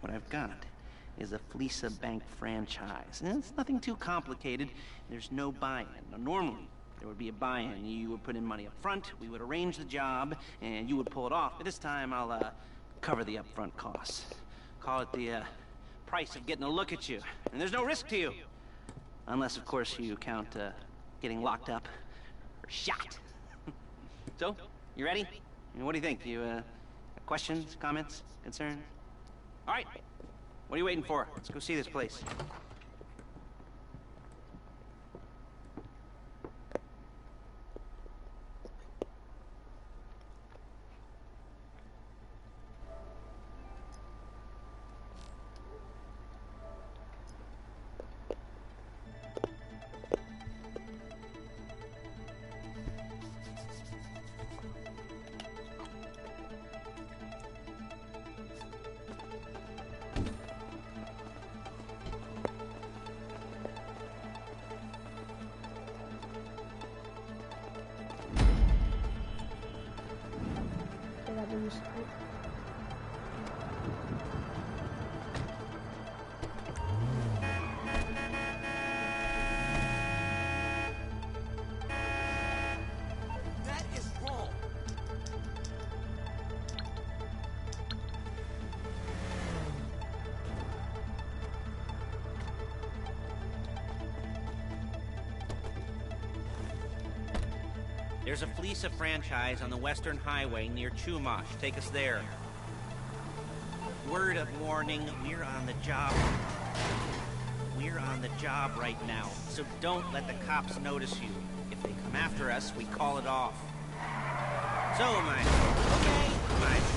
What I've got is a PulZzVedatYT bank franchise. And it's nothing too complicated. There's no buy-in. Now, normally, there would be a buy-in. You would put in money up front, we would arrange the job, and you would pull it off. But this time, I'll cover the upfront costs. Call it the price of getting a look at you. And there's no risk to you. Unless, of course, you count getting locked up or shot. So, you ready? I mean, what do you think? Do you, questions, comments, concerns? All right. What are you waiting for? Let's go see this place. That is wrong. There's a PulZzVedatYT franchise on the Western Highway near Chumash. Take us there. Word of warning, we're on the job. We're on the job right now, so don't let the cops notice you. If they come after us, we call it off. So, my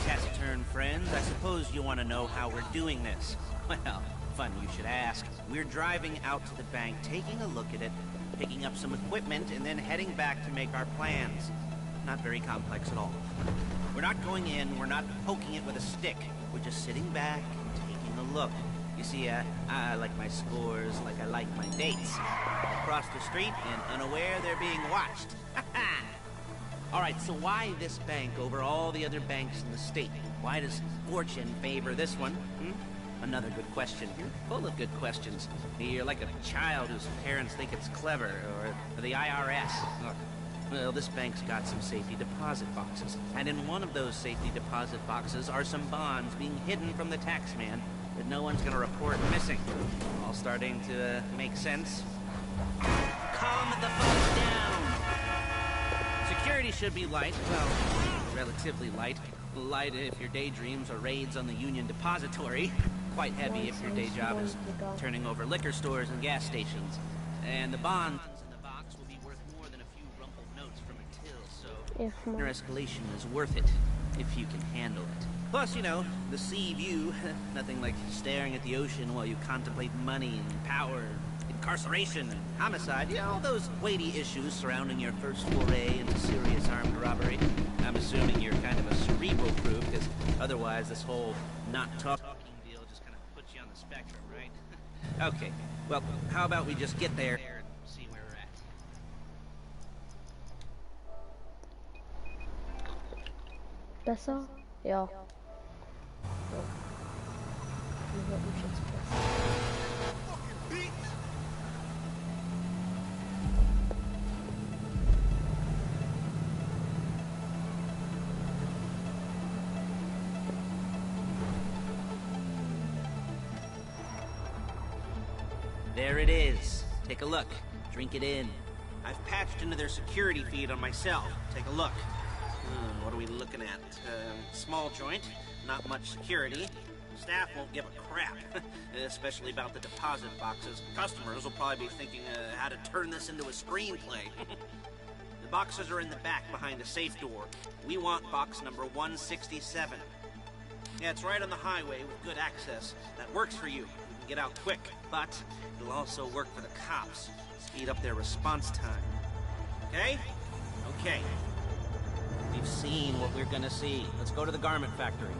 taciturn friends, I suppose you want to know how we're doing this. Well, fun you should ask. We're driving out to the bank, taking a look at it, picking up some equipment, and then heading back to make our plans. Not very complex at all. We're not going in, we're not poking it with a stick. We're just sitting back and taking a look. You see, I like my scores like I like my dates. Across the street and unaware they're being watched. All right, so why this bank over all the other banks in the state? Why does fortune favor this one? Another good question. You're full of good questions. You're like a child whose parents think it's clever, or the IRS. Well, this bank's got some safety deposit boxes. And in one of those safety deposit boxes are some bonds being hidden from the tax man that no one's gonna report missing. All starting to make sense? Calm the fuck down! Security should be light, well, relatively light. Light if your daydreams are raids on the Union Depository. Quite heavy if your day job is turning over liquor stores and gas stations. And the bonds in the box will be worth more than a few rumpled notes from a till, so your escalation is worth it if you can handle it. Plus, you know, the sea view, nothing like staring at the ocean while you contemplate money and power, incarceration and homicide, all those weighty issues surrounding your first foray into serious armed robbery. I'm assuming you're kind of a cerebral crew, because otherwise this whole not talking deal just kind of puts you on the spectrum, right? Okay, well, how about we just get there and see where we're at. Besser? Ja. There it is. Take a look. Drink it in. I've patched into their security feed on myself. Take a look. What are we looking at? Small joint, not much security. Staff won't give a crap, especially about the deposit boxes. Customers will probably be thinking how to turn this into a screenplay. The boxes are in the back behind a safe door. We want box number 167. Yeah, it's right on the highway with good access. That works for you. You can get out quick, but it'll also work for the cops. Speed up their response time. Okay? Okay. We've seen what we're gonna see. Let's go to the garment factory.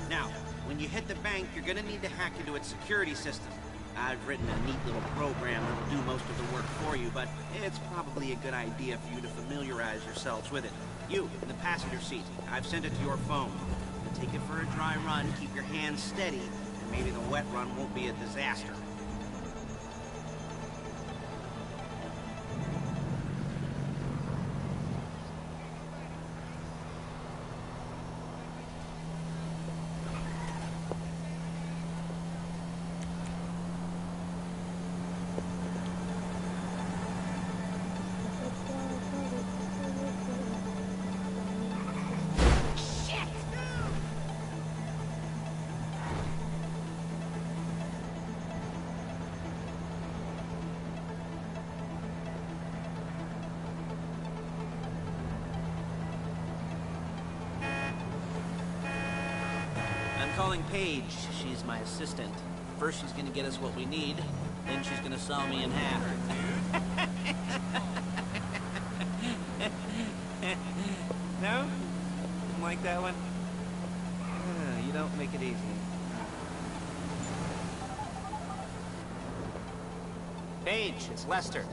Now, when you hit the bank, you're gonna need to hack into its security system. I've written a neat little program that'll do most of the work for you, but it's probably a good idea for you to familiarize yourselves with it. You, in the passenger seat. I've sent it to your phone. Take it for a dry run, keep your hands steady, and maybe the wet run won't be a disaster. Calling Paige. She's my assistant. First she's gonna get us what we need, then she's gonna saw me in half. No? Didn't like that one? You don't make it easy. Paige, it's Lester.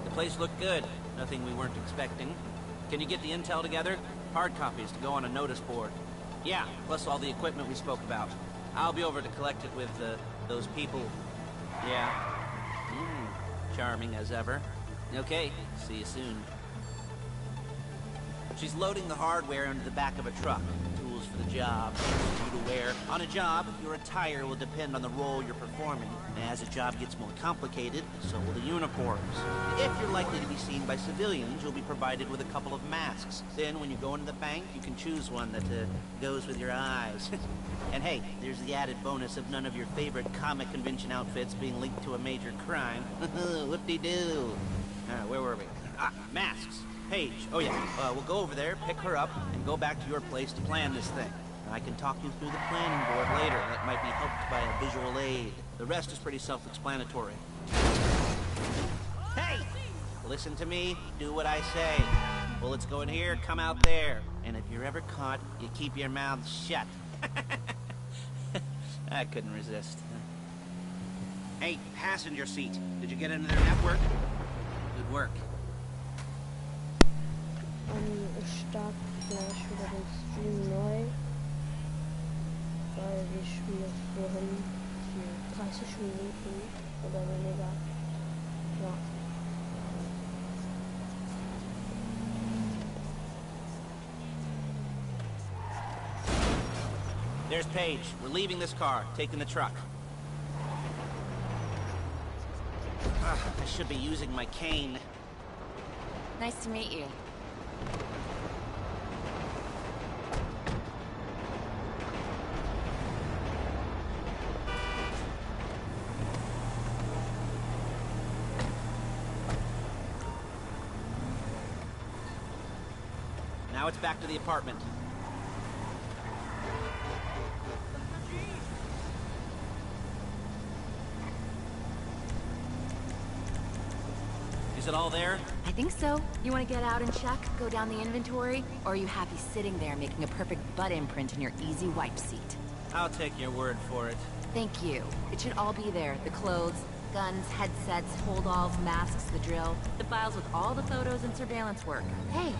The place looked good. Nothing we weren't expecting. Can you get the intel together? Hard copies to go on a notice board. Yeah, plus all the equipment we spoke about. I'll be over to collect it with, those people. Yeah. Charming as ever. Okay, see you soon. She's loading the hardware into the back of a truck. Tools for the job, things for you to wear. On a job, your attire will depend on the role you're performing. As the job gets more complicated, so will the uniforms. If you're likely to be seen by civilians, you'll be provided with a couple of masks. Then, when you go into the bank, you can choose one that goes with your eyes. And hey, there's the added bonus of none of your favorite comic convention outfits being linked to a major crime. Whoop-de-doo. Where were we? Masks. Paige. Oh yeah, we'll go over there, pick her up, and go back to your place to plan this thing. I can talk you through the planning board later. That might be helped by a visual aid. The rest is pretty self-explanatory. Hey! Listen to me, do what I say. Bullets go in here, come out there. And if you're ever caught, you keep your mouth shut. I couldn't resist. Hey, passenger seat. Did you get into their network? Good work. Ich starte gleich wieder den Stream neu, weil wir spielen vorhin für 30 Minuten oder weniger. Ja. There's Paige. We're leaving this car, taking the truck. I should be using my cane. Nice to meet you. Now it's back to the apartment. Is it all there? I think so. You want to get out and check? Go down the inventory? Or are you happy sitting there making a perfect butt imprint in your easy wipe seat? I'll take your word for it. Thank you. It should all be there. The clothes, guns, headsets, hold-alls, masks, the drill. The files with all the photos and surveillance work. Hey!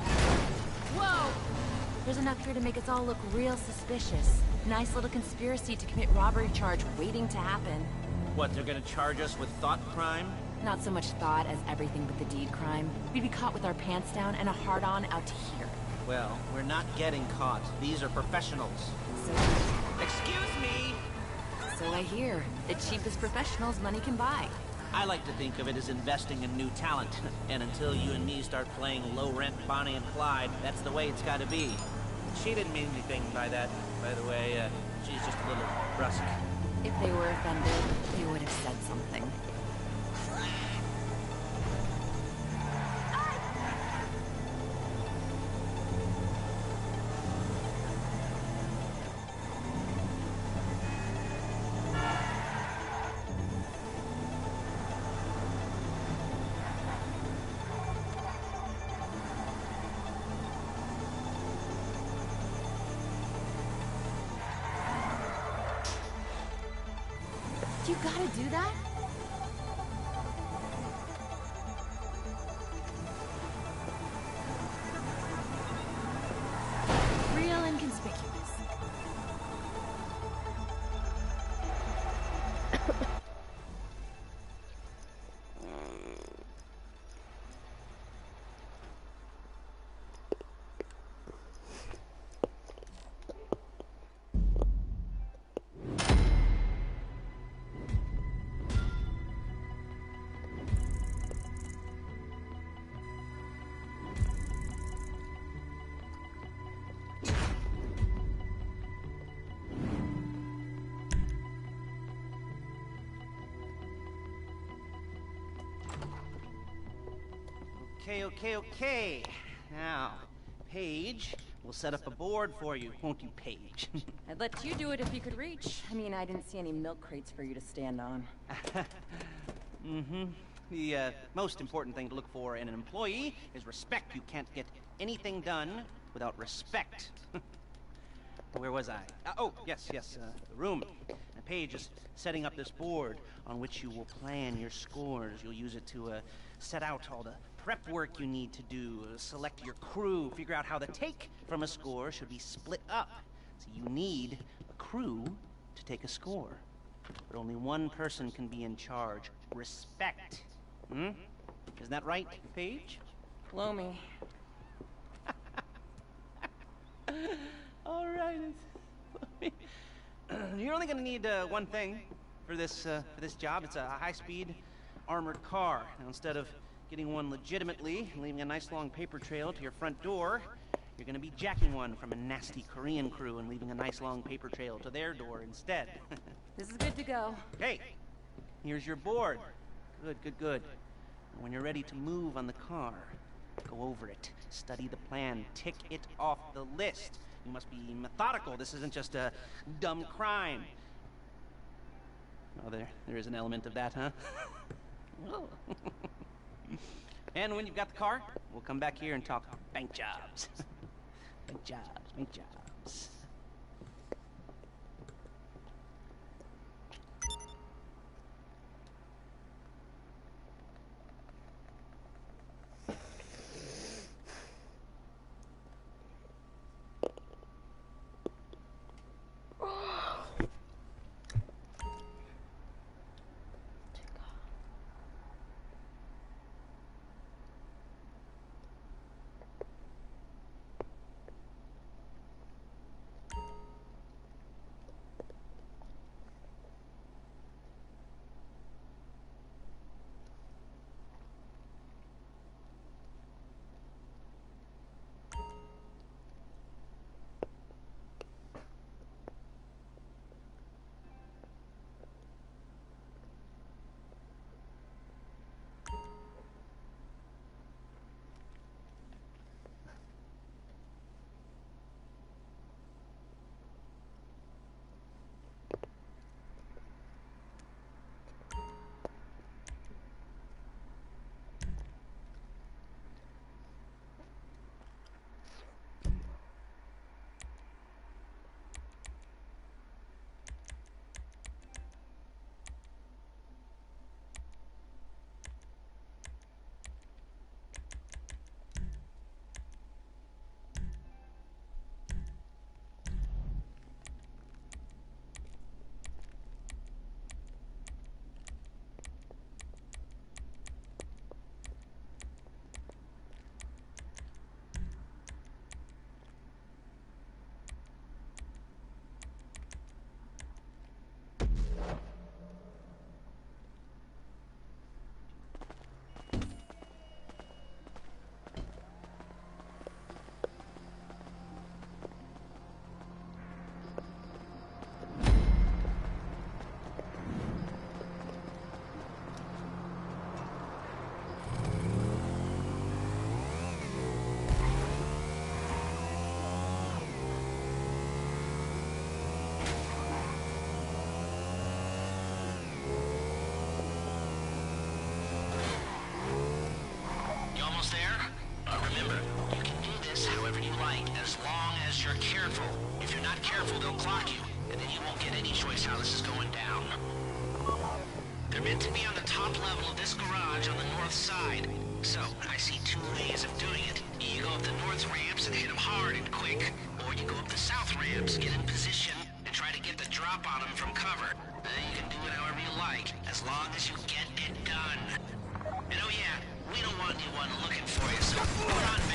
Whoa! There's enough here to make us all look real suspicious. Nice little conspiracy to commit robbery charge waiting to happen. What, they're gonna charge us with thought crime? Not so much thought as everything but the deed crime. We'd be caught with our pants down and a hard-on out to here. Well, we're not getting caught. These are professionals. So... Excuse me! So I hear. The cheapest professionals money can buy. I like to think of it as investing in new talent. And until you and me start playing low-rent Bonnie and Clyde, that's the way it's gotta be. She didn't mean anything by that, by the way. She's just a little brusque. If they were offended, they would have said something. You gotta do that? Okay. Now, Paige, we'll set up a board for you, won't you, Paige? I'd let you do it if you could reach. I mean, I didn't see any milk crates for you to stand on. Mm-hmm. The most important thing to look for in an employee is respect. You can't get anything done without respect. Where was I? Yes, the room. And Paige is setting up this board on which you will plan your scores. You'll use it to set out all the prep work you need to do, select your crew, figure out how the take from a score should be split up. So you need a crew to take a score. But only one person can be in charge. Respect. Isn't that right, Paige? Blow me. All right. You're only gonna need one thing for this job. It's a high-speed armored car. Now, instead of getting one legitimately and leaving a nice long paper trail to your front door, you're gonna be jacking one from a nasty Korean crew and leaving a nice long paper trail to their door instead. This is good to go. Hey, here's your board. Good. And when you're ready to move on the car, go over it, study the plan, tick it off the list. You must be methodical. This isn't just a dumb crime. Oh, there is an element of that, huh? And when you've got the car, we'll come back here and talk bank jobs. Bank jobs. careful, they'll clock you, and then you won't get any choice how this is going down. They're meant to be on the top level of this garage on the north side. So, I see two ways of doing it. You go up the north ramps and hit them hard and quick, or you go up the south ramps, get in position, and try to get the drop on them from cover. You can do it however you like, as long as you get it done. And oh yeah, we don't want anyone looking for you, so put on